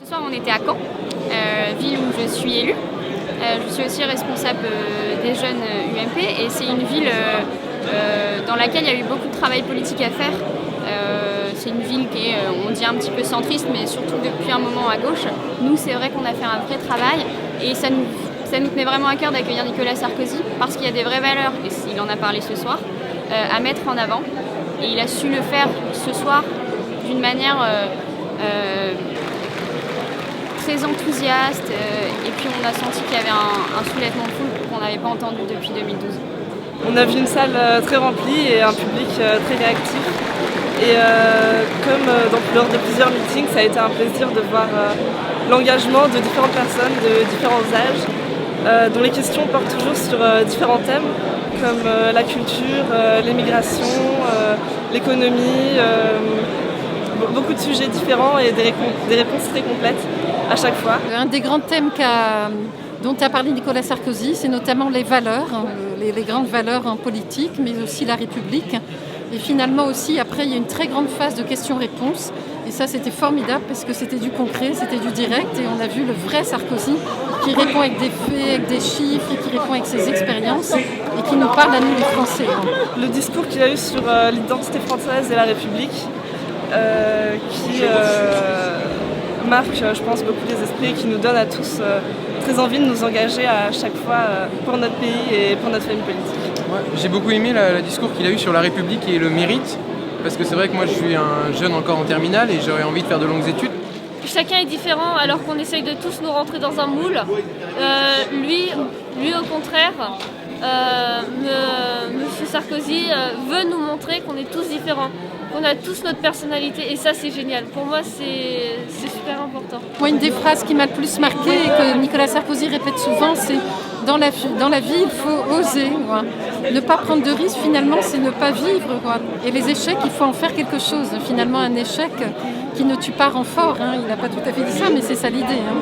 Ce soir, on était à Caen, ville où je suis élue. Je suis aussi responsable des jeunes UMP et c'est une ville dans laquelle il y a eu beaucoup de travail politique à faire. C'est une ville qui est, on dit un petit peu centriste, mais surtout depuis un moment à gauche. Nous, c'est vrai qu'on a fait un vrai travail et ça nous tenait vraiment à cœur d'accueillir Nicolas Sarkozy parce qu'il y a des vraies valeurs, et il en a parlé ce soir, à mettre en avant. Et il a su le faire ce soir d'une manière très enthousiaste et puis on a senti qu'il y avait un soulèvement de foule qu'on n'avait pas entendu depuis 2012. On a vu une salle très remplie et un public très réactif. Et lors de plusieurs meetings, ça a été un plaisir de voir l'engagement de différentes personnes de différents âges, dont les questions portent toujours sur différents thèmes, comme la culture, l'immigration, l'économie, beaucoup de sujets différents et des réponses très complètes à chaque fois. Un des grands thèmes dont a parlé Nicolas Sarkozy, c'est notamment les valeurs, les grandes valeurs en politique, mais aussi la République. Et finalement aussi, après, il y a une très grande phase de questions-réponses. Et ça, c'était formidable parce que c'était du concret, c'était du direct. Et on a vu le vrai Sarkozy qui répond avec des faits, avec des chiffres, et qui répond avec ses expériences et qui nous parle à nous les Français. Le discours qu'il a eu sur l'identité française et la République, qui marque, je pense, beaucoup les esprits et qui nous donne à tous très envie de nous engager à chaque fois pour notre pays et pour notre famille politique. Ouais, j'ai beaucoup aimé le discours qu'il a eu sur la République et le mérite, parce que c'est vrai que moi je suis un jeune encore en terminale et j'aurais envie de faire de longues études. Chacun est différent alors qu'on essaye de tous nous rentrer dans un moule. Lui au contraire, Monsieur Sarkozy veut nous montrer qu'on est tous différents, qu'on a tous notre personnalité et ça c'est génial. Pour moi c'est super important. Moi une des phrases qui m'a le plus marquée et que Nicolas Sarkozy répète souvent, c'est dans la vie il faut oser. Quoi. Ne pas prendre de risques finalement c'est ne pas vivre. Quoi. Et les échecs il faut en faire quelque chose. Finalement un échec qui ne tue pas rend fort. Hein. Il n'a pas tout à fait dit ça mais c'est ça l'idée. Hein.